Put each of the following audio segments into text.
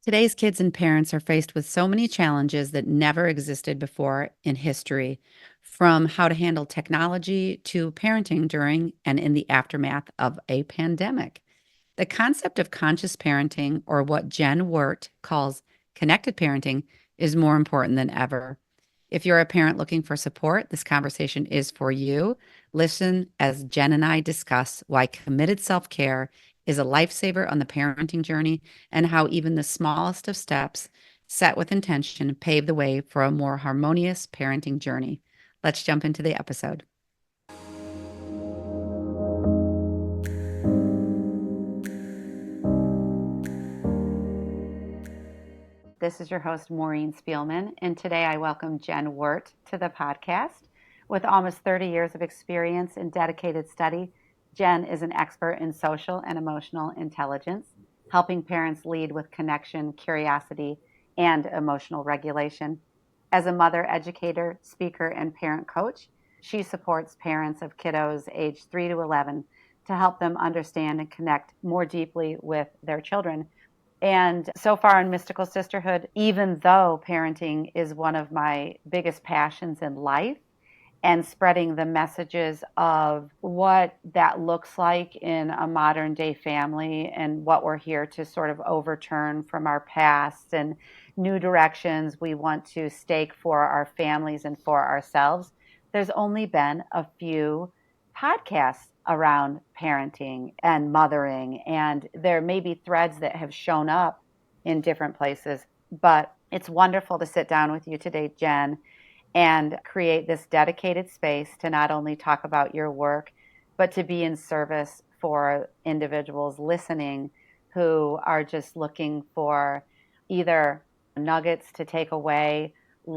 Today's kids and parents are faced with so many challenges that never existed before in history, from how to handle technology to parenting during and in the aftermath of a pandemic. The concept of conscious parenting, or what Jenn Wert calls connected parenting, is more important than ever. If you're a parent looking for support, this conversation is for you. Listen as Jenn and I discuss why committed self care is a lifesaver on the parenting journey and how even the smallest of steps, set with intention, pave the way for a more harmonious parenting journey. Let's jump into the episode. This is your host, Maureen Spielman, and today I welcome Jenn Wert to the podcast. With almost 30 years of experience in dedicated study, Jenn is an expert in social and emotional intelligence, helping parents lead with connection, curiosity, and emotional regulation. As a mother, educator, speaker, and parent coach, she supports parents of kiddos aged 3 to 11 to help them understand and connect more deeply with their children. And so far in Mystical Sisterhood, even though parenting is one of my biggest passions in life, and spreading the messages of what that looks like in a modern day family and what we're here to sort of overturn from our past and new directions we want to stake for our families and for ourselves. There's only been a few podcasts around parenting and mothering, and there may be threads that have shown up in different places, but it's wonderful to sit down with you today, Jenn, and create this dedicated space to not only talk about your work, but to be in service for individuals listening who are just looking for either nuggets to take away,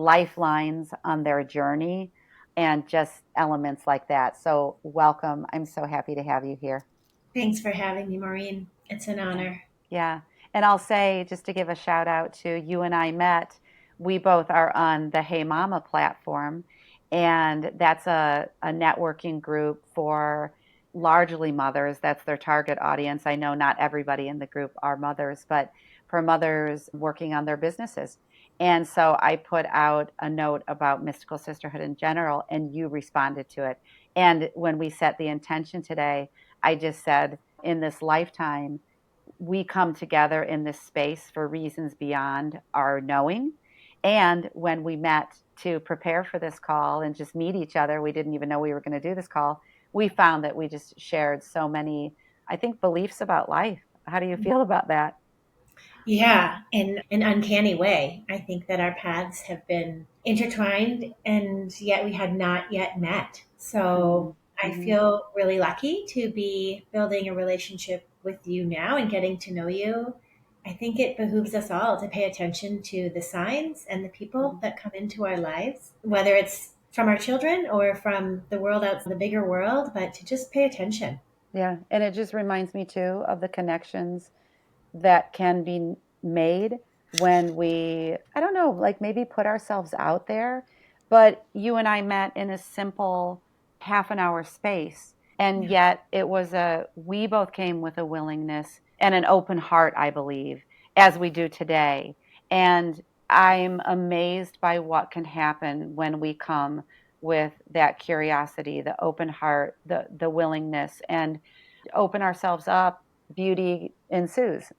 lifelines on their journey, and just elements like that. So, welcome. I'm so happy to have you here. Thanks for having me, Maureen. It's an Yeah. honor. Yeah. And I'll say, just to give a shout out to you and I met, we both are on the Hey Mama platform. And that's a networking group for largely mothers. That's their target audience. I know not everybody in the group are mothers, but for mothers working on their businesses. And so I put out a note about mystical sisterhood in general, and you responded to it. And when we set the intention today, I just said, in this lifetime, we come together in this space for reasons beyond our knowing. And when we met to prepare for this call and just meet each other, we didn't even know we were going to do this call. We found that we just shared so many, I think, beliefs about life. How do you feel about that? Yeah, in an uncanny way. I think that our paths have been intertwined and yet we had not yet met. Mm-hmm. So I Mm-hmm. feel really lucky to be building a relationship with you now and getting to know you. I think it behooves us all to pay attention to the signs and the people that come into our lives, whether it's from our children or from the world out, the bigger world, but to just pay attention. Yeah. And it just reminds me too of the connections that can be made when we, I don't know, like maybe put ourselves out there. But you and I met in a simple half an hour space. And Yeah. yet we both came with a willingness and an open heart, I believe, as we do today. And I'm amazed by what can happen when we come with that curiosity, the open heart, the willingness, and open ourselves up, beauty ensues.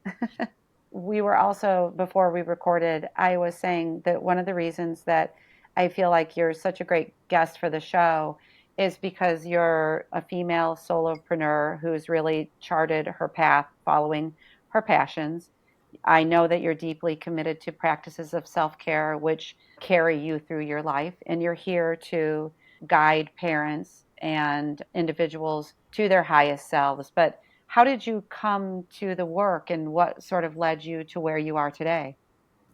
We were also, before we recorded, I was saying that one of the reasons that I feel like you're such a great guest for the show is because you're a female solopreneur who's really charted her path following her passions. I know that you're deeply committed to practices of self care, which carry you through your life, and you're here to guide parents and individuals to their highest selves. But how did you come to the work and what sort of led you to where you are today?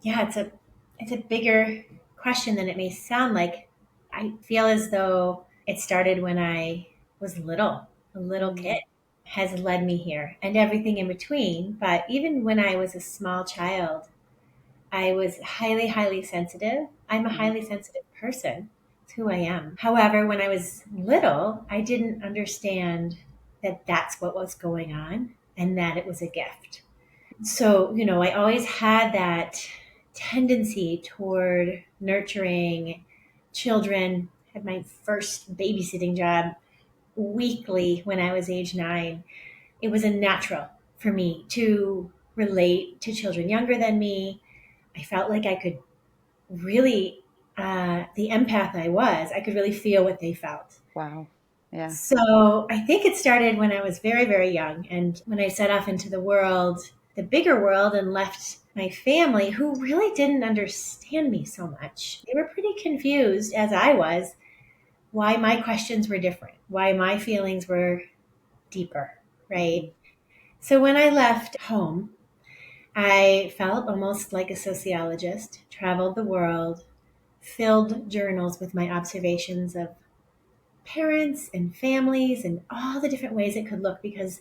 Yeah, it's a bigger question than it may sound like. I feel as though it started when I was little, a little kid Mm, has led me here and everything in between. But even when I was a small child, I was highly, highly sensitive. I'm a mhm, highly sensitive person. It's who I am. However, when I was little, I didn't understand that that's what was going on and that it was a gift. So, I always had that tendency toward nurturing children. Had my first babysitting job weekly when I was age 9. It was a natural for me to relate to children younger than me. I felt like I could really, the empath I could really feel what they felt. Wow. Yeah. So I think it started when I was very, very young. And when I set off into the world, the bigger world, and left my family, who really didn't understand me so much. They were pretty confused, as I was, why my questions were different, why my feelings were deeper, Mm-hmm. right? So when I left home, I felt almost like a sociologist, traveled the world, filled journals with my observations of parents and families and all the different ways it could look, because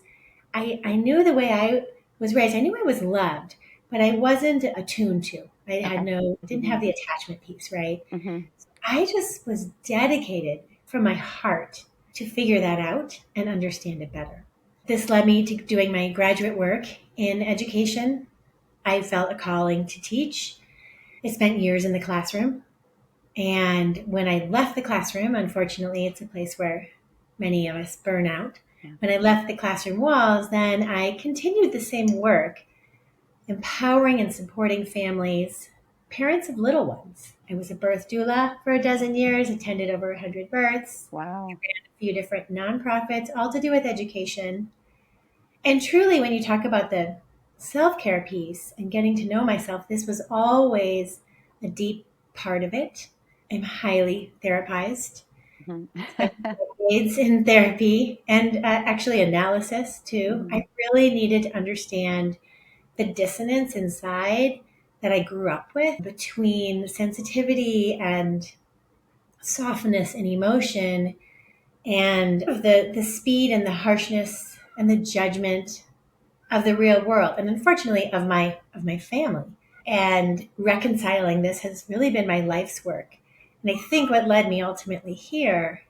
I knew the way I was raised. I knew I was loved, but I wasn't attuned to. Okay. Didn't Mm-hmm. have the attachment piece, right? Mm-hmm. I just was dedicated from my heart to figure that out and understand it better. This led me to doing my graduate work in education. I felt a calling to teach. I spent years in the classroom. And when I left the classroom, unfortunately, it's a place where many of us burn out. Yeah. When I left the classroom walls, then I continued the same work, empowering and supporting families, parents of little ones. I was a birth doula for a dozen years, attended over 100 births, Wow. a few different nonprofits, all to do with education. And truly, when you talk about the self care piece and getting to know myself, this was always a deep part of it. I'm highly therapized, spent Mm-hmm. decades in therapy and actually analysis too. Mm-hmm. I really needed to understand the dissonance inside that I grew up with between sensitivity and softness and emotion, and the speed and the harshness and the judgment of the real world, and unfortunately of my family. And reconciling this has really been my life's work. And I think what led me ultimately here,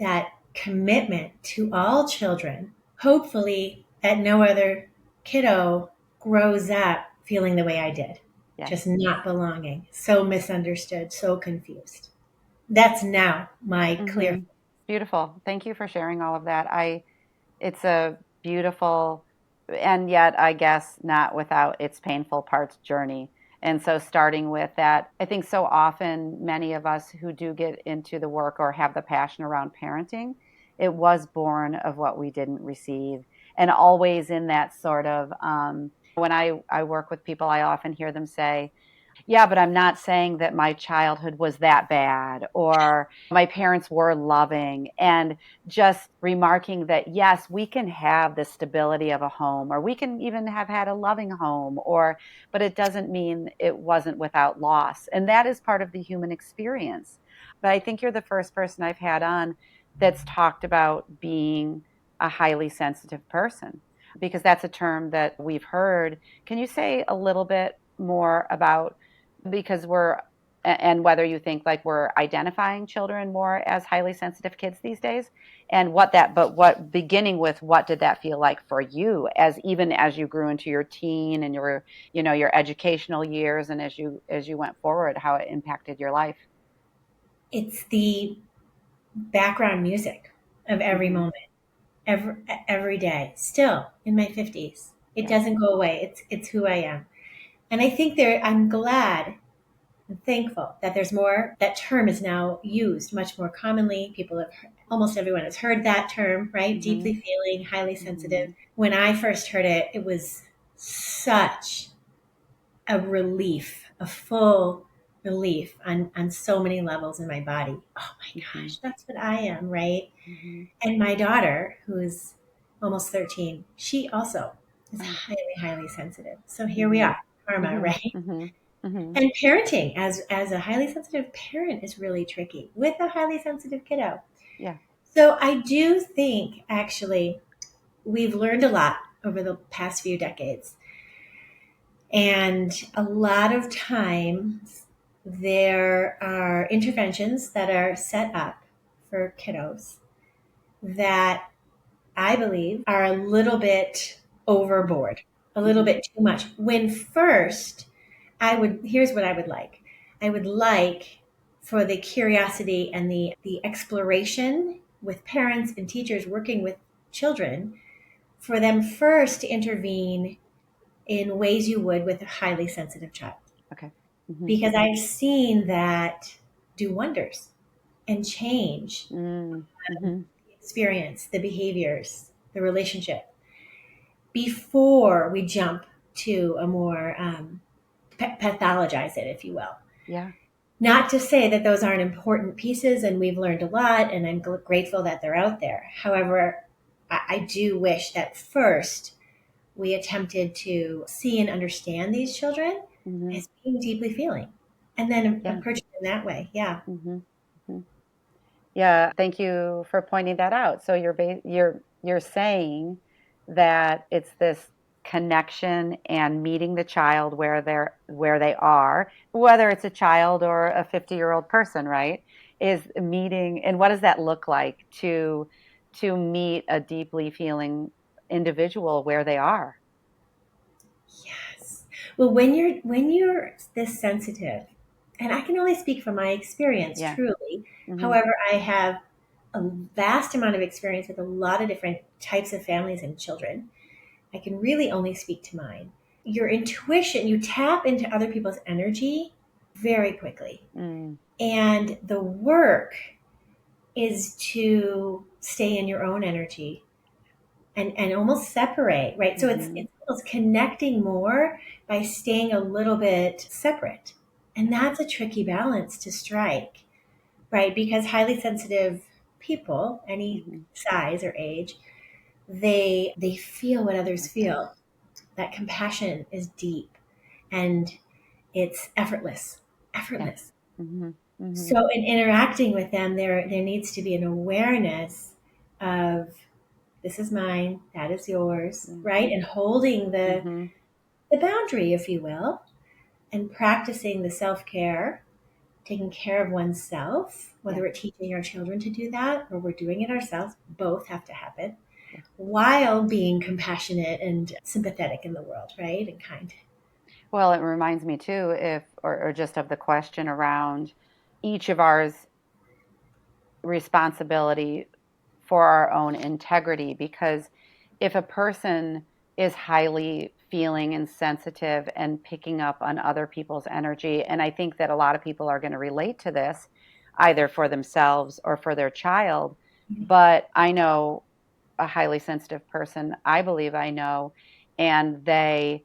that commitment to all children, hopefully that no other kiddo grows up feeling the way I did, Yes. just not belonging, so misunderstood, so confused. That's now my clear. Mm-hmm. Beautiful. Thank you for sharing all of that. It's a beautiful, and yet I guess not without its painful parts journey. And so starting with that, I think so often many of us who do get into the work or have the passion around parenting, it was born of what we didn't receive. And always in that sort of, when I work with people, I often hear them say, yeah, but I'm not saying that my childhood was that bad or my parents were loving, and just remarking that yes, we can have the stability of a home, or we can even have had a loving home, or but it doesn't mean it wasn't without loss. And that is part of the human experience. But I think you're the first person I've had on that's talked about being a highly sensitive person, because that's a term that we've heard. Can you say a little bit more about, because we're, and whether you think like we're identifying children more as highly sensitive kids these days, and what that, but what, beginning with, what did that feel like for you as even as you grew into your teen and your, your educational years, and as you went forward, how it impacted your life? It's the background music of every Mm-hmm. moment, every every day. Still in my 50s, it Yes. doesn't go away. It's who I am, and I think I'm glad and thankful that there's more. That term is now used much more commonly. Almost everyone has heard that term, right? Mm-hmm. Deeply feeling, highly sensitive. Mm-hmm. When I first heard it, it was such a relief, a full relief on so many levels in my body. Oh my Mm-hmm. gosh, that's what I am, right? Mm-hmm. And my daughter, who's almost 13, she also is Oh. highly, highly sensitive. So here we Mm-hmm. are, karma, Mm-hmm. right? Mm-hmm. Mm-hmm. And parenting as a highly sensitive parent is really tricky with a highly sensitive kiddo. Yeah. So I do think actually we've learned a lot over the past few decades. And a lot of times there are interventions that are set up for kiddos that I believe are a little bit overboard. a little Mm-hmm. bit too much. When first here's what I would like. I would like for the curiosity and the exploration with parents and teachers working with children, for them first to intervene in ways you would with a highly sensitive child. Okay. Mm-hmm. Because I've seen that do wonders and change Mm-hmm. the experience, the behaviors, the relationship before we jump to a more pathologize it, if you will. Yeah. Not to say that those aren't important pieces, and we've learned a lot, and I'm grateful that they're out there. However, I do wish that first we attempted to see and understand these children Mm-hmm. as being deeply feeling, and then Yeah. approach them that way. Yeah. Mm-hmm. Mm-hmm. Yeah, thank you for pointing that out. So you're saying that it's this connection and meeting the child where they are, whether it's a child or a 50-year-old person, right? Is meeting, and what does that look like to meet a deeply feeling individual where they are? Yes. Well, when you're this sensitive, and I can only speak from my experience, Yeah. truly. Mm-hmm. However, I have a vast amount of experience with a lot of different types of families and children. I can really only speak to mine. Your intuition, you tap into other people's energy very quickly. Mm, And the work is to stay in your own energy and almost separate, right? So mm-hmm. it's almost connecting more by staying a little bit separate. And that's a tricky balance to strike, right? Because highly sensitive people, any Mm-hmm. size or age, they feel what others Okay. feel. That compassion is deep and it's effortless. Yeah. Effortless. Mm-hmm. Mm-hmm. So in interacting with them, there needs to be an awareness of this is mine, that is yours, Yeah. right? And holding Mm-hmm. the boundary, if you will, and practicing the self care, taking care of oneself, whether Yeah. we're teaching our children to do that or we're doing it ourselves, both have to happen Yeah. while being compassionate and sympathetic in the world, right? And kind. Well, it reminds me too, if or just of the question around each of ours responsibility for our own integrity, because if a person is highly feeling and sensitive and picking up on other people's energy, and I think that a lot of people are going to relate to this either for themselves or for their child, but I know a highly sensitive person, I believe I know, and they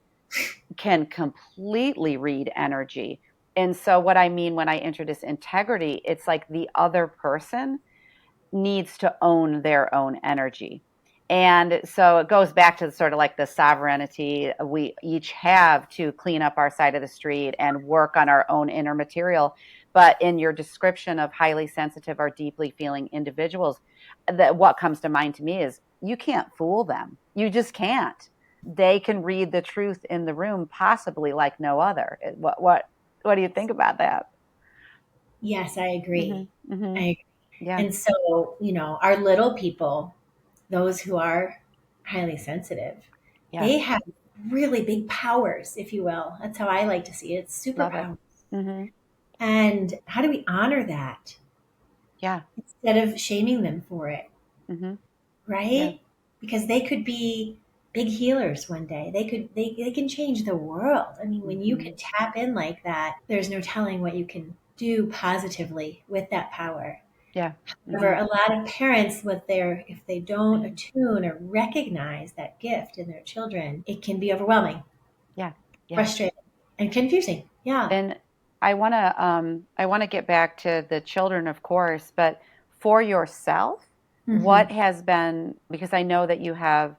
can completely read energy. And so, what I mean when I introduce integrity, it's like the other person needs to own their own energy. And so it goes back to sort of like the sovereignty we each have to clean up our side of the street and work on our own inner material. But in your description of highly sensitive or deeply feeling individuals, that what comes to mind to me is you can't fool them. You just can't. They can read the truth in the room possibly like no other. What do you think about that? Yes, I Mm-hmm. agree. I Mm-hmm. agree. Yeah. And so, our little people, those who are highly sensitive, Yeah. they have really big powers, if you will. That's how I like to see it. It's Love it. superpowers. Mm-hmm. And how do we honor that Yeah. instead of shaming them for it, Mm-hmm. Yeah. right? Because they could be big healers one day. They can change the world. I mean, when you Mm-hmm. can tap in like that, there's no telling what you can do positively with that power. Yeah. However, Mm-hmm. a lot of parents, if they don't attune or recognize that gift in their children, it can be overwhelming, Yeah. Yeah. frustrating, and confusing. Yeah. And I want to get back to the children, of course, but for yourself, Hmm. what has been, because I know that you have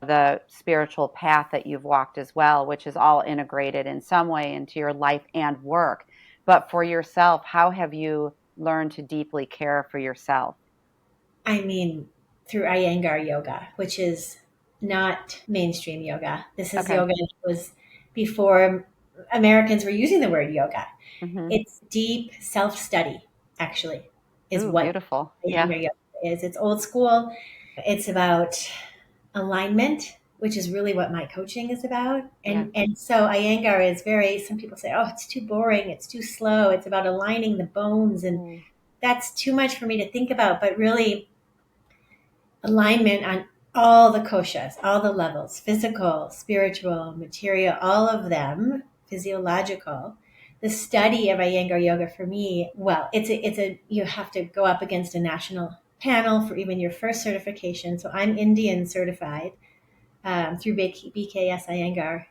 the spiritual path that you've walked as well, which is all integrated in some way into your life and work. But for yourself, how have you learned to deeply care for yourself? I mean, through Iyengar yoga, which is not mainstream yoga. This is Okay. yoga that was before Americans were using the word yoga. Mm-hmm. It's deep self study, actually, is Ooh, what beautiful. Yeah. Iyengar yoga is. It's old school. It's about alignment which is really what my coaching is about. Yeah. And so Iyengar is very, some people say, oh, it's too boring, it's too slow, it's about aligning the bones, and Mm. that's too much for me to think about. But really, alignment on all the koshas, all the levels, physical, spiritual, material, all of them, physiological. The study of Iyengar yoga for me, well, it's a you have to go up against a national panel for even your first certification. So I'm Indian certified through BKS Iyengar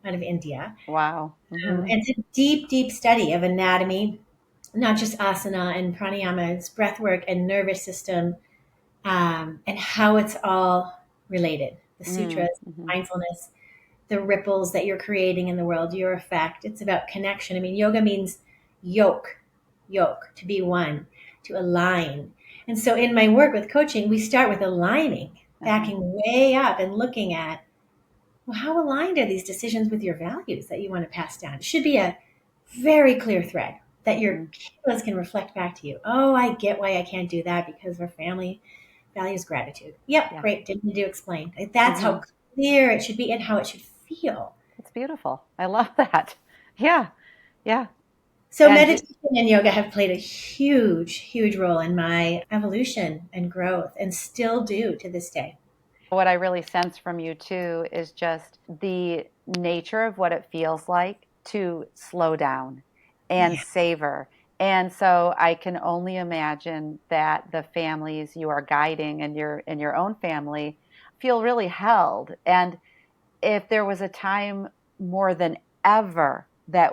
out of India. Wow. And it's a deep, deep study of anatomy, not just asana and pranayamas, breath work and nervous system, and how it's all related. The sutras, Mm-hmm. mindfulness, the ripples that you're creating in the world, your effect. It's about connection. I mean, yoga means yoke, to be one, to align. And so in my work with coaching, we start with aligning, Uh-huh. backing way up and looking at, well, how aligned are these decisions with your values that you want to pass down? It should be a very clear thread that your Mm. kids can reflect back to you. Oh, I get why I can't do that because our family values gratitude. Yep, Yeah. great. Didn't need to explain. That's Mm-hmm. how clear it should be and how it should feel. It's beautiful. I love that. Yeah. Yeah. So And meditation and yoga have played a huge, huge role in my evolution and growth and still do to this day. what I really sense from you too is just the nature of what it feels like to slow down and Yeah. savor. And so I can only imagine that the families you are guiding and your own family feel really held. And if there was a time more than ever that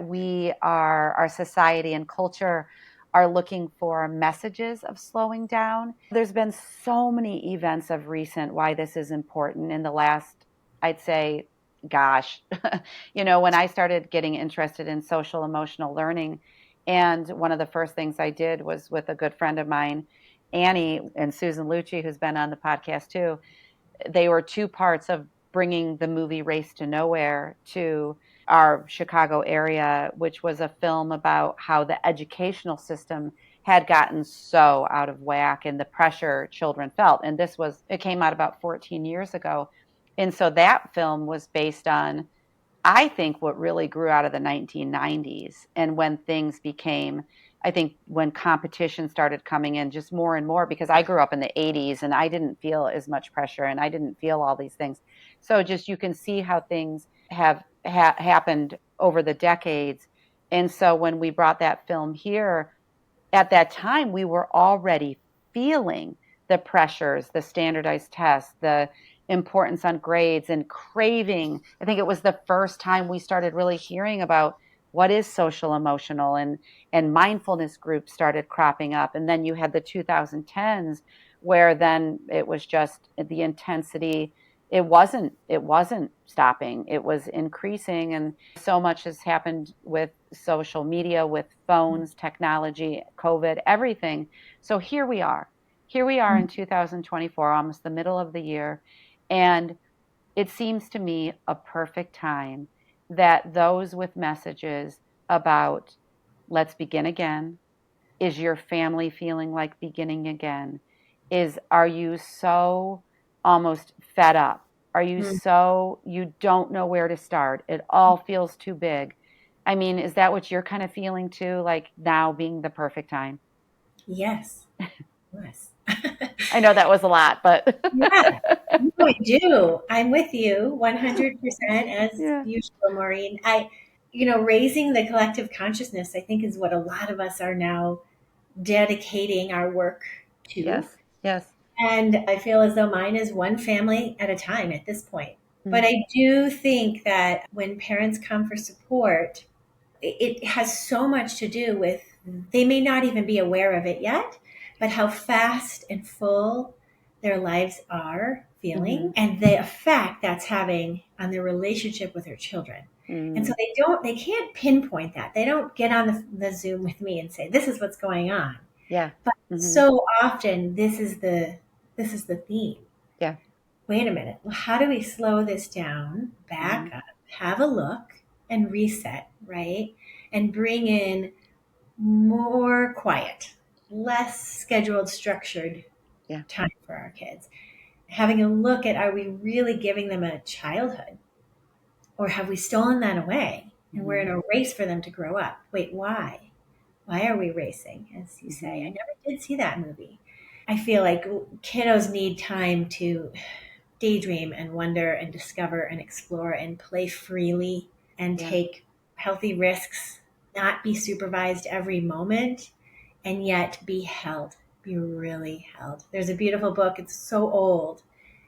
our society and culture are looking for messages of slowing down. There's been so many events of recent why this is important in the last, I'd say, gosh, when I started getting interested in social emotional learning. And one of the first things I did was with a good friend of mine, Annie and Susan Lucci, who's been on the podcast too. They were two parts of bringing the movie Race to Nowhere to our Chicago area, which was a film about how the educational system had gotten so out of whack and the pressure children felt. And it came out about 14 years ago. And so that film was based on, I think, what really grew out of the 1990s and when things became, I think, when competition started coming in just more and more, because I grew up in the 80s and I didn't feel as much pressure and I didn't feel all these things. So just you can see how things have happened over the decades. And so when we brought that film here, at that time, we were already feeling the pressures, the standardized tests, the importance on grades, and craving. I think it was the first time we started really hearing about what is social emotional, and mindfulness groups started cropping up. And then you had the 2010s where then it was just the intensity. It wasn't stopping. It was increasing, and so much has happened with social media, with phones, technology, COVID, everything. So here we are. Here we are in 2024, almost the middle of the year. And it seems to me a perfect time that those with messages about let's begin again, is your family feeling like beginning again? Are you so almost fed up? Are you Mm, so you don't know where to start? It all feels too big. I mean, is that what you're kind of feeling too? Like now being the perfect time? yes. Yes. I know that was a lot, but Yeah. No, I do. I'm with you 100% as yeah. usual, Maureen. Raising the collective consciousness, I think, is what a lot of us are now dedicating our work to. Yes. Yes. And I feel as though mine is one family at a time at this point. But Mm, I do think that when parents come for support, it has so much to do with they may not even be aware of it yet, but how fast and full their lives are mm-hmm, feeling and the effect that's having on their relationship with their children. And so mm, they can't pinpoint that. They don't get on the Zoom with me and say, this is what's going on. yeah. But Mm-hmm, so often this is the theme. yeah. Wait a minute. Well, how do we slow this down, Mm-hmm, back up, have a look, and reset, right? And bring in more quiet, less scheduled, structured yeah. time for our kids. having a look at, are we really giving them a childhood, or have we stolen that away and we're Mm-hmm. in a race for them to grow up? Wait, why? Why are we racing, as you say? I Mm-hmm. never did see that movie. I feel like kiddos need time to daydream and wonder and discover and explore and play freely and Yeah. take healthy risks, not be supervised every moment, and yet be held, be really held. There's a beautiful book, it's so old,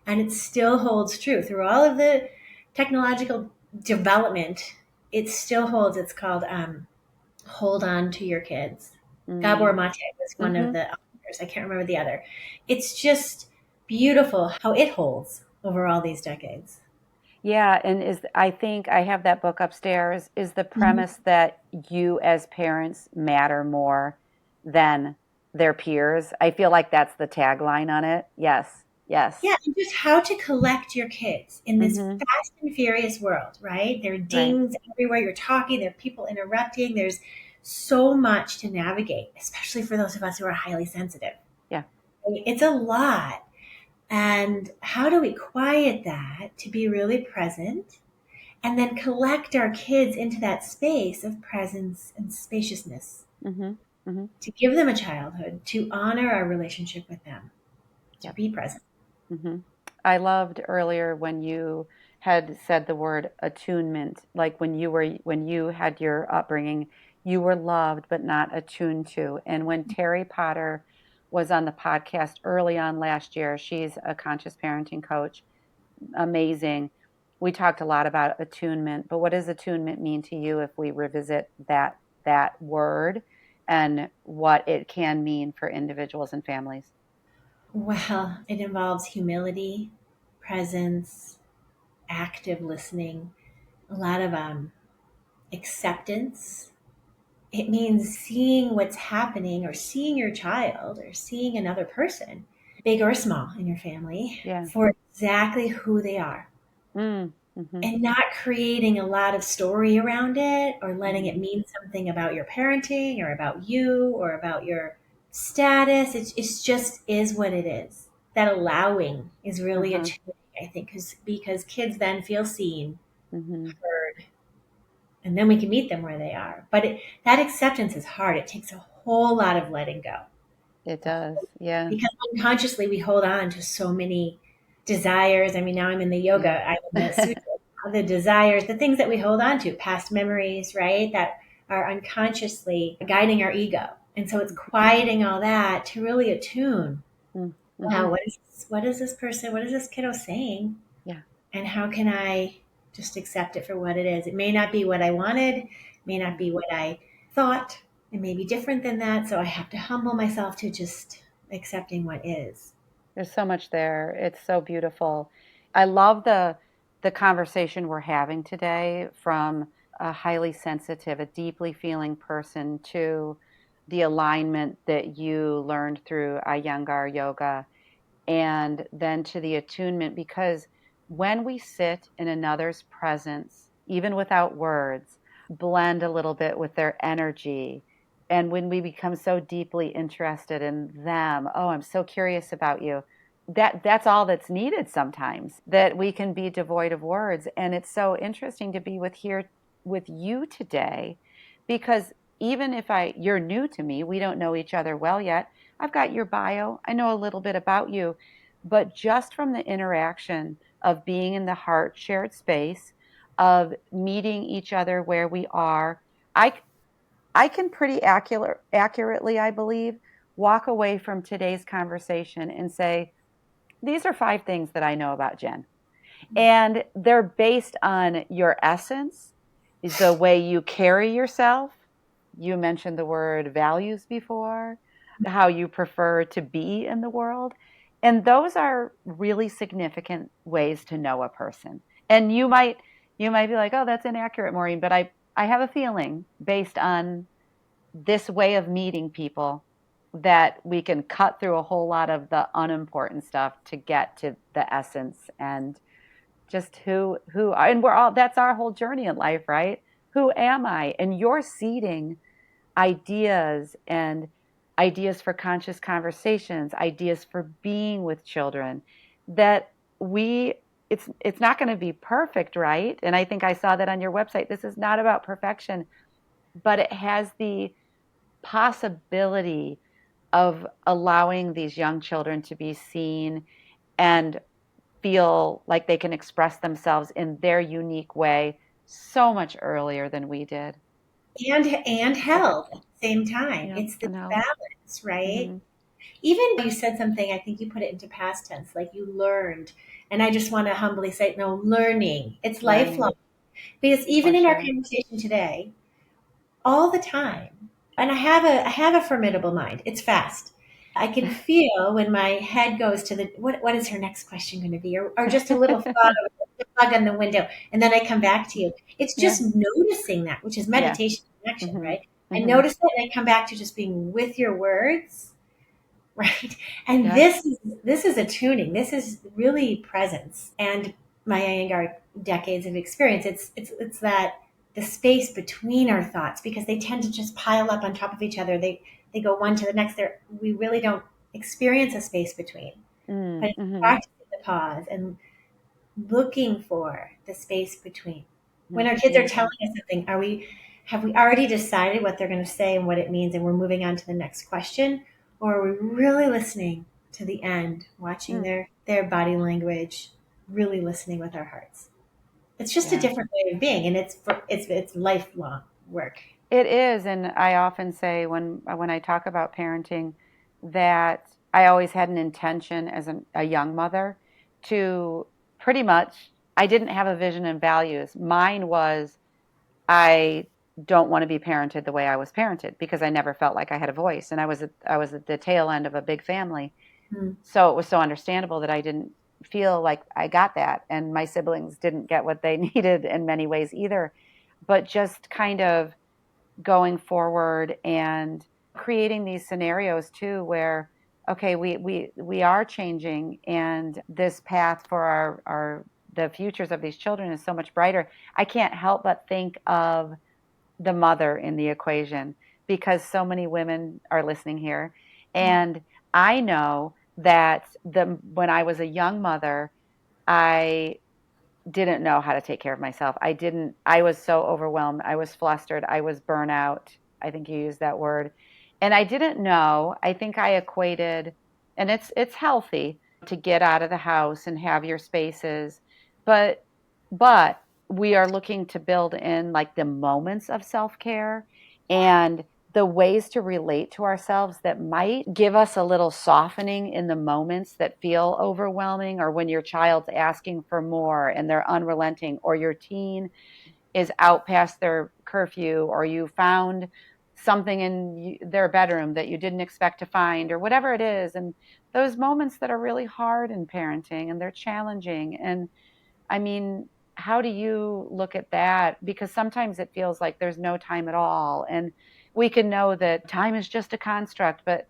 and it still holds true through all of the technological development. It still holds. It's called Hold On to Your Kids. Gabor Mm-hmm. Mate was one of the authors. I can't remember the other. It's just beautiful how it holds over all these decades. Yeah, and is I think I have that book upstairs. Is the Mhm. premise that you as parents matter more than their peers? I feel like that's the tagline on it. Yes. Yes. Yeah, and just how to collect your kids in this Mm-hmm. fast and furious world, right? There are Right. dings everywhere. You're talking, there are people interrupting. There's so much to navigate, especially for those of us who are highly sensitive. Yeah. It's a lot. And how do we quiet that to be really present and then collect our kids into that space of presence and spaciousness, Mm-hmm. Mm-hmm. to give them a childhood, to honor our relationship with them, to Yep. be present? Mm-hmm. I loved earlier when you had said the word attunement, like when you had your upbringing, you were loved but not attuned to. And when Terry Potter was on the podcast early on last year, she's a conscious parenting coach, amazing. We talked a lot about attunement, but what does attunement mean to you if we revisit that word and what it can mean for individuals and families? Well, it involves humility, presence, active listening, a lot of acceptance. It means seeing what's happening or seeing your child or seeing another person, big or small in your family, Yeah. for exactly who they are, Mm, mhm, and not creating a lot of story around it or letting it mhm, mean something about your parenting or about you or about your status. It's just is what it is. That allowing is really a uh-huh, tuning, I think, because kids then feel seen, mhm. heard, and then we can meet them where they are. But that acceptance is hard. It takes a whole lot of letting go, It does. Yeah. because unconsciously we hold on to so many desires. I mean, now I'm in the yoga, Yeah. I'm in the sutra, the desires, the things that we hold on to, past memories, right? That are unconsciously guiding our ego. And so it's quieting all that to really attune. Mm, Wow, mhm. what is this person, what is this kiddo saying? Yeah. And how can I just accept it for what it is? It may not be what I wanted, it may not Mm. be what I thought. It may be different than that. So I have to humble myself to just accepting what is. There's so much there. It's so beautiful. I love the conversation we're having today, from a highly sensitive, a deeply feeling person, to the alignment that you learned through Iyengar yoga, and then to the attunement, because when we sit in another's presence, even without words, blend a little bit with their energy, and when we become so deeply interested in them, oh, I'm so curious about you, that's all that's needed sometimes, that we can be devoid of words. And it's so interesting to be with you today, because even if I you're new to me, we don't know each other well yet. I've got your bio, I know a little bit about you, but just from the interaction of being in the heart shared space, of meeting each other where we are, I I can pretty accurately, I believe, walk away from today's conversation and say, these are 5 things that I know about Jenn. And they're based on your essence, the way you carry yourself. You mentioned the word values before, how you prefer to be in the world. And those are really significant ways to know a person. And you might be like, "Oh, that's inaccurate, Maureen," but I have a feeling, based on this way of meeting people, that we can cut through a whole lot of the unimportant stuff to get to the essence, and just who and we're all that's our whole journey in life, right? Who am I? And you're seeding ideas, and ideas for conscious conversations, ideas for being with children, that we it's not going to be perfect, right? And I think I saw that on your website. This is not about perfection, but it has the possibility of allowing these young children to be seen and feel like they can express themselves in their unique way so much earlier than we did. And So held at beautiful. the same time. Yeah, It's this and held. balance, right? Mm-hmm. Even you said something, I think you put it into past tense, like you learned. And I just want to humbly say, no, learning. It's lifelong. Learning Because for even in our sure. conversation today, all the time, and I have a formidable mind. It's fast. I can feel when my head goes to the what is her next question going to be, or just a little thought of the bug on the window, and then I come back to you. It's Yeah, just noticing that, which is yeah. meditation in action, Mm-hmm. right? I Mm-hmm. notice it, and I come back to just being with your words, right? And Yes. this is attuning. This is really presence. And my Iyengar decades of experience, it's that the space between our thoughts, because they tend to just pile up on top of each other. They go one to the next. We really don't experience a space between. But it's Mm-hmm. practicing the pause and looking for the space between. When That's our kids are telling beautiful. us something, have we already decided what they're going to say and what it means, and we're moving on to the next question, or are we really listening to the end, watching Mm. their body language, really listening with our hearts? It's just a Yeah. different way of being, and it's lifelong work. It is, and I often say when I talk about parenting that I always had an intention as a young mother to pretty much I didn't have a vision and values. Mine was I don't want to be parented the way I was parented because I never felt like I had a voice, and I was at the tail end of a big family. Mm. So it was so understandable that I didn't feel like I got that, and my siblings didn't get what they needed in many ways either. But just kind of going forward and creating these scenarios too where okay we are changing and this path for our the futures of these children is so much brighter. I can't help but think of the mother in the equation because so many women are listening here, and I know that the when I was a young mother I didn't know how to take care of myself. I was so overwhelmed. I was flustered. I was burnout. I think you used that word. And I didn't know. I think I equated, and it's healthy to get out of the house and have your spaces, but but we are looking to build in like the moments of self-care and the ways to relate to ourselves that might give us a little softening in the moments that feel overwhelming, or when your child's asking for more and they're unrelenting, or your teen is out past their curfew, or you found something in their bedroom that you didn't expect to find, or whatever it is. And those moments that are really hard in parenting and they're challenging. And I mean, how do you look at that? Because sometimes it feels like there's no time at all. And we can know that time is just a construct, but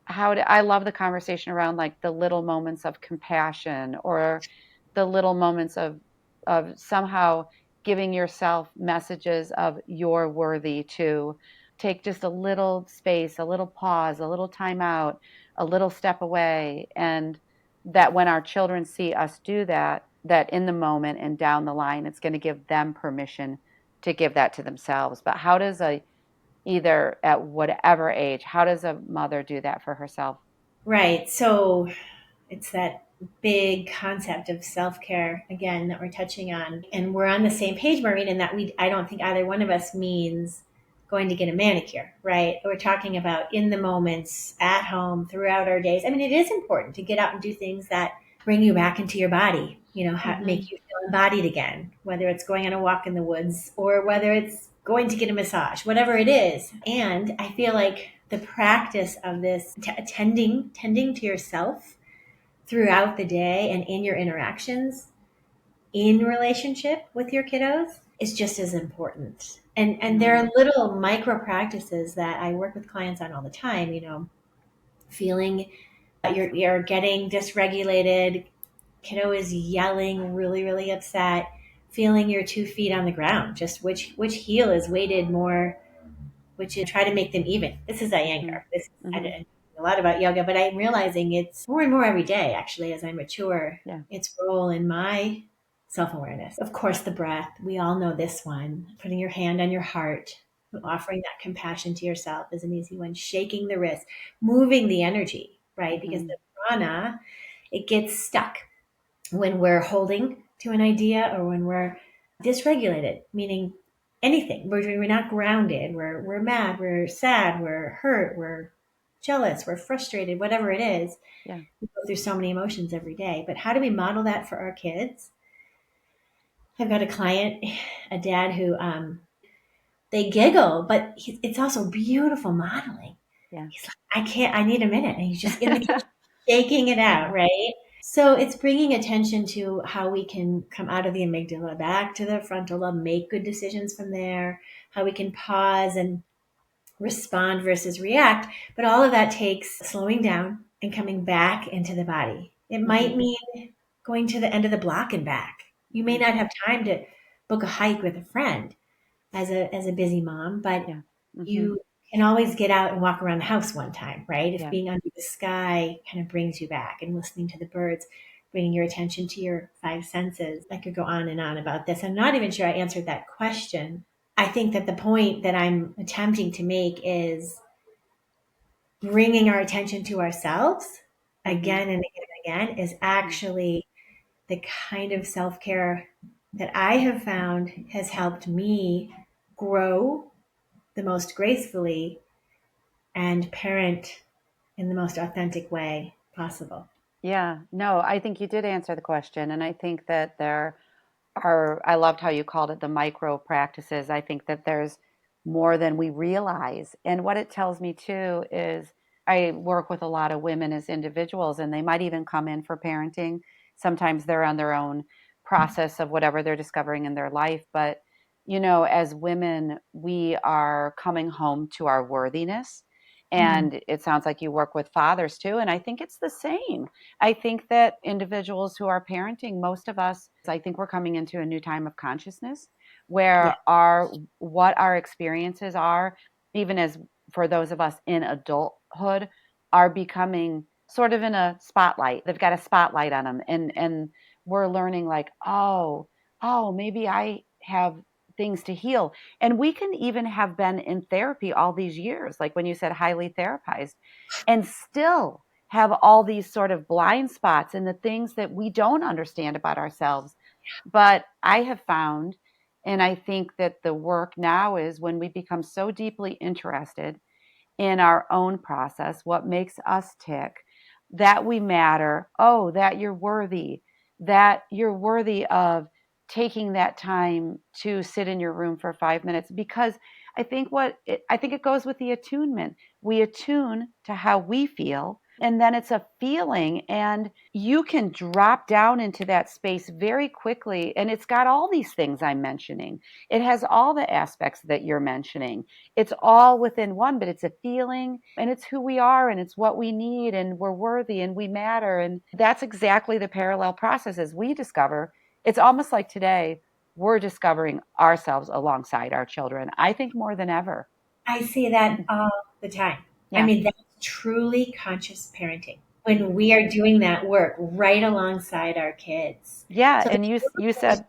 I love the conversation around like the little moments of compassion or the little moments of somehow giving yourself messages of you're worthy to take just a little space, a little pause, a little time out, a little step away. And that when our children see us do that, that in the moment and down the line, it's going to give them permission to give that to themselves. But how does either at whatever age, how does a mother do that for herself? Right. So it's that big concept of self-care again that we're touching on. And we're on the same page, Maureen, in that I don't think either one of us means going to get a manicure, right? We're talking about in the moments, at home, throughout our days. I mean, it is important to get out and do things that bring you back into your body, Mm-hmm. make you feel embodied again, whether it's going on a walk in the woods or whether it's going to get a massage, whatever it is. And I feel like the practice of this tending to yourself throughout the day and in your interactions in relationship with your kiddos is just as important. And there Mm-hmm. are little micro practices that I work with clients on all the time, feeling that you're getting dysregulated, kiddo is yelling, really, really upset, feeling your 2 feet on the ground, just which heel is weighted more, which is try to make them even. This is Iyengar. This I Mm-hmm. didn't a lot about yoga, but I'm realizing it's more and more every day, actually, as I mature, Yeah. its role in my self awareness. Of course, the breath. We all know this one. Putting your hand on your heart, offering that compassion to yourself is an easy one. Shaking the wrist, moving the energy, right? Because Mm-hmm. the prana, it gets stuck when we're holding to an idea or when we're dysregulated, meaning anything. We're not grounded. We're mad. We're sad. We're hurt. We're jealous. We're frustrated. Whatever it is, Yeah. we go through so many emotions every day. But how do we model that for our kids? I've got a client, a dad who they giggle, but it's also beautiful modeling. Yeah. He's like, I can't. I need a minute, and he's just in the kitchen shaking it out, Yeah. right? So it's bringing attention to how we can come out of the amygdala back to the frontal lobe, make good decisions from there, how we can pause and respond versus react. But all of that takes slowing down and coming back into the body. It Mm-hmm. might mean going to the end of the block and back. You may Mm-hmm. not have time to book a hike with a friend as a busy mom, but Yeah. Mm-hmm. you can always get out and walk around the house one time, right? If Yeah. being under the sky kind of brings you back and listening to the birds, bringing your attention to your five senses. I could go on and on about this. I'm not even sure I answered that question. I think that the point that I'm attempting to make is bringing our attention to ourselves Mm-hmm. again and again and again is actually the kind of self care that I have found has helped me grow the most gracefully and parent in the most authentic way possible. Yeah. No, I think you did answer the question. And I think that there are, I loved how you called it the micro practices. I think that there's more than we realize. And what it tells me too is I work with a lot of women as individuals, and they might even come in for parenting. Sometimes they're on their own process of whatever they're discovering in their life. But, as women, we are coming home to our worthiness. Mm. And it sounds like you work with fathers too. And I think it's the same. I think that individuals who are parenting, most of us, I think we're coming into a new time of consciousness Yeah. where what our experiences are, even as for those of us in adulthood, are becoming sort of in a spotlight. They've got a spotlight on them, and we're learning like, oh, maybe I have things to heal. And we can even have been in therapy all these years, like when you said highly therapized, and still have all these sort of blind spots and the things that we don't understand about ourselves. But I have found, and I think that the work now is when we become so deeply interested in our own process, what makes us tick, that we matter, that you're worthy of taking that time to sit in your room for 5 minutes. Because I think it goes with the attunement. We attune to how we feel, and then it's a feeling, and you can drop down into that space very quickly. And it's got all these things I'm mentioning. It has all the aspects that you're mentioning. It's all within one, but it's a feeling, and it's who we are, and it's what we need, and we're worthy, and we matter. And that's exactly the parallel process as we discover. It's almost like today we're discovering ourselves alongside our children, I think more than ever. I see that all the time. I Yeah. mean, that's truly conscious parenting when we are doing that work right alongside our kids. Yeah. So And you said,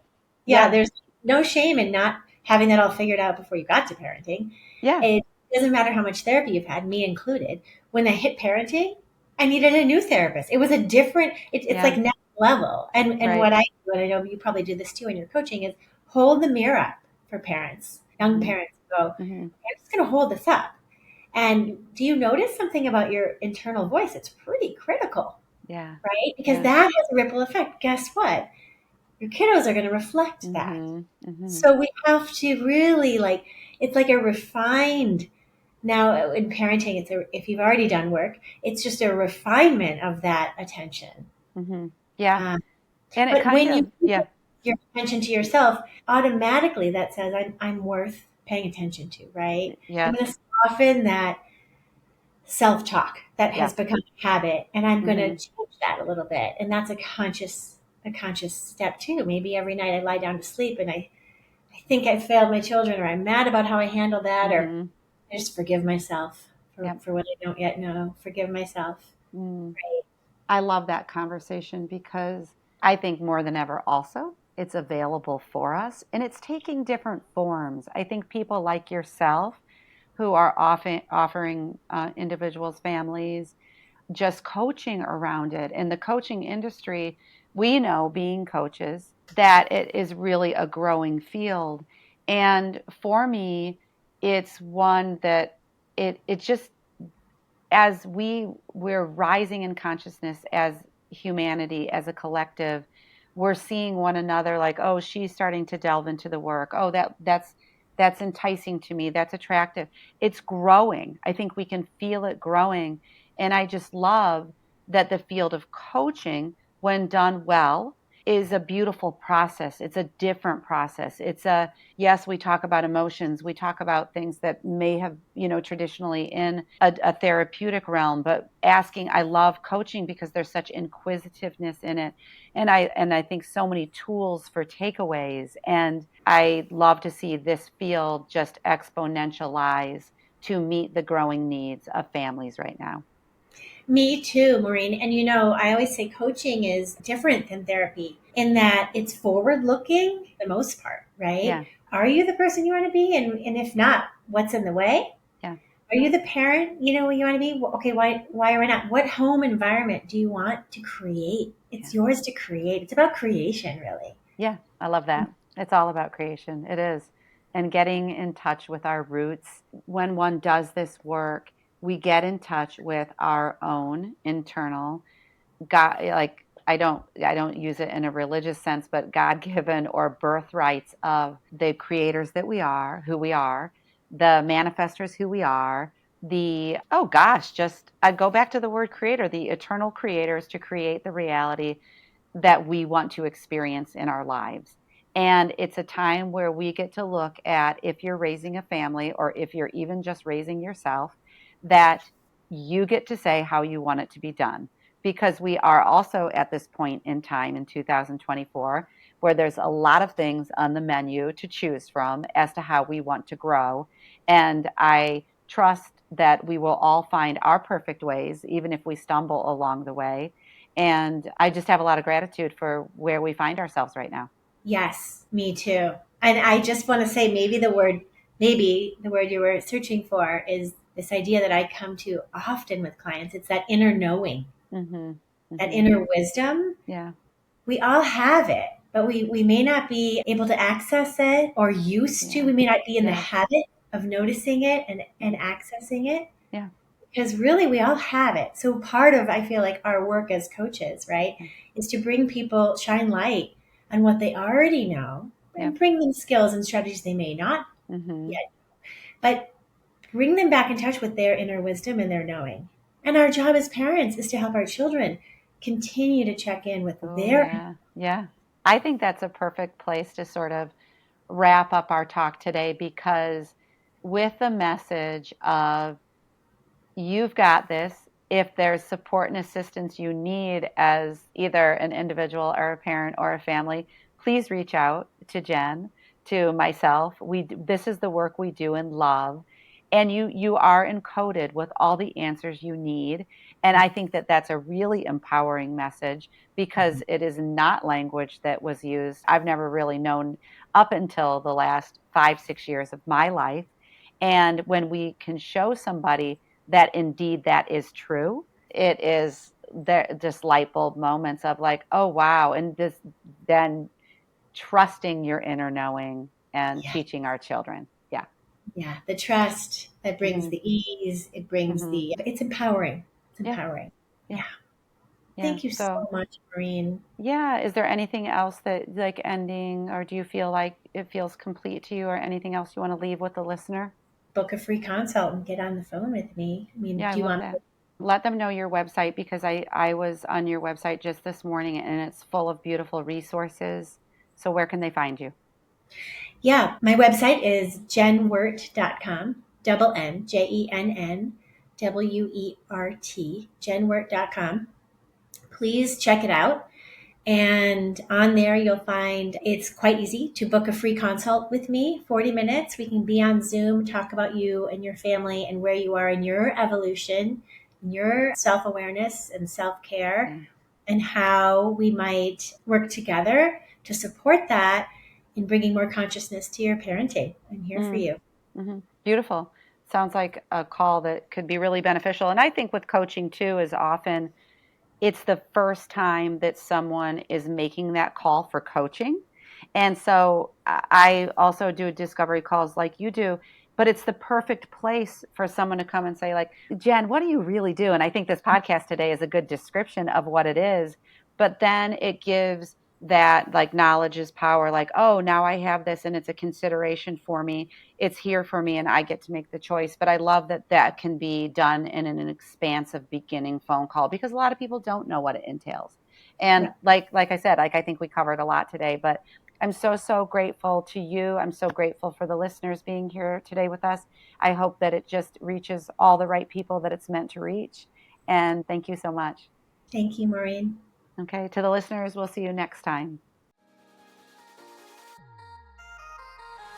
yeah, yeah, there's no shame in not having that all figured out before you got to parenting. yeah, It doesn't matter how much therapy you've had, me included. When I hit parenting, I needed a new therapist. It was a different, it's like yeah, next level. And right. what I do, and I know you probably do this too in your coaching, is hold the mirror up for parents, young Hmm. parents. Go, Hmm. I'm just going to hold this up. And do you notice something about your internal voice? It's pretty critical, Yeah, right? Because yeah. that has a ripple effect. Guess what? Your kiddos are going to reflect that. Hmm. Hmm. So we have to really it's like a refined, now in parenting, if you've already done work, it's just a refinement of that attention. Hmm. Yeah. Um, And it but kind when you of, yeah, give your attention to yourself, automatically that says I'm worth paying attention to, right? I'm yes, going to soften that self-talk that yeah. has become a habit, and I'm going to Hmm. change that a little bit. And that's a conscious step too. Maybe every night I lie down to sleep and I think I failed my children, or I'm mad about how I handled that, or Hmm. I just forgive myself Yep. for what I don't yet know. Forgive myself. Mm. Right. I love that conversation because I think more than ever also it's available for us and it's taking different forms. I think people like yourself who are often offering individuals, families, just coaching around it. In the coaching industry, we know being coaches that it is really a growing field. And for me, it's one that it just as we're rising in consciousness as humanity, as a collective, we're seeing one another like, oh, she's starting to delve into the work. Oh, that's enticing to me. That's attractive. It's growing. I think we can feel it growing. And I just love that the field of coaching, when done well, is a beautiful process. It's a different process. It's a yes, we talk about emotions. We talk about things that may have, traditionally in a therapeutic realm, but I love coaching because there's such inquisitiveness in it. And I think so many tools for takeaways. And I love to see this field just exponentialize to meet the growing needs of families right now. Me too, Maureen. And I always say coaching is different than therapy in that it's forward looking, the most part, right? Yeah, Are you the person you want to be? And if not, what's in the way? yeah, Are you the parent you want to be? Well, okay, why or not? What home environment do you want to create? yeah. It's yours to create. It's about creation, really. Yeah, I love that. It's all about creation. It is. And getting in touch with our roots. When one does this work, we get in touch with our own internal God, like I don't use it in a religious sense, but God-given or birthrights of the creators that we are, who we are, the manifestors who we are, the oh gosh, just I go back to the word creator, the eternal creators to create the reality that we want to experience in our lives. And it's a time where we get to look at if you're raising a family or if you're even just raising yourself, that you get to say how you want it to be done. Because we are also at this point in time in 2024 where there's a lot of things on the menu to choose from as to how we want to grow. And I trust that we will all find our perfect ways, even if we stumble along the way. And I just have a lot of gratitude for where we find ourselves right now. Yes, me too. And I just want to say maybe the word you were searching for is this idea that I come to often with clients. It's that inner knowing, Mm-hmm. that Mm-hmm. inner wisdom. Yeah. We all have it, but we may not be able to access it or used to. Yeah. We may not be in the Yeah. habit of noticing it and Yeah. accessing it Yeah. because really we all have it. So part of, I feel like, our work as coaches, right, Yeah. is to bring people, shine light on what they already know and Yep. bring them skills and strategies they may not Mm-hmm. yet, but bring them back in touch with their inner wisdom and their knowing. And our job as parents is to help our children continue to check in with Oh, their. yeah. Yeah. I think that's a perfect place to sort of wrap up our talk today because with the message of you've got this, if there's support and assistance you need as either an individual or a parent or a family, please reach out to Jenn, to myself. This is the work we do in love. And you are encoded with all the answers you need. And I think that that's a really empowering message because it is not language that was used. I've never really known up until the last 5, 6 years of my life. And when we can show somebody that indeed that is true, it is there just light bulb moments of like, oh wow, and this then trusting your inner knowing and Yeah, teaching our children. Yeah. yeah, the trust that brings Hmm. the ease, it brings Hmm. it's empowering. It's Yeah. empowering. Yeah. Yeah. Yeah. Thank you so So much, Maureen. yeah, is there anything else that like ending, or do you feel like it feels complete to you, or anything else you want to leave with the listener? Book a free consult and get on the phone with me. I mean, Yeah, I do you love want to? that. Let them know your website because I was on your website just this morning and it's full of beautiful resources. So where can they find you? Yeah, my website is jennwert.com, double N, JENNWERT, jennwert.com. Please check it out. And on there, you'll find it's quite easy to book a free consult with me, 40 minutes. We can be on Zoom, talk about you and your family and where you are in your evolution, your self awareness and self care, Yeah. and how we might work together to support that in bringing more consciousness to your parenting. I'm here for Mm. you. Beautiful. Sounds like a call that could be really beneficial. And I think with coaching too is often it's the first time that someone is making that call for coaching. And so I also do discovery calls like you do, but it's the perfect place for someone to come and say, like, Jen, what do you really do? And I think this podcast today is a good description of what it is. But then it gives that like knowledge is power, like, oh, now I have this and it's a consideration for me. It's here for me and I get to make the choice. But I love that that can be done in an expansive beginning phone call because a lot of people don't know what it entails. And Yeah. like I said, like I think we covered a lot today, but I'm so grateful to you. I'm so grateful for the listeners being here today with us. I hope that it just reaches all the right people that it's meant to reach. And thank you so much. Thank you, Maureen. Okay, to the listeners, we'll see you next time.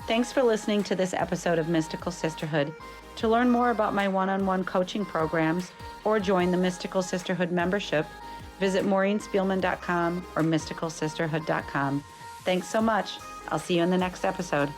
Thanks for listening to this episode of Mystical Sisterhood. To learn more about my one-on-one coaching programs or join the Mystical Sisterhood membership, visit maureenspielman.com or mysticalsisterhood.com. Thanks so much. I'll see you in the next episode.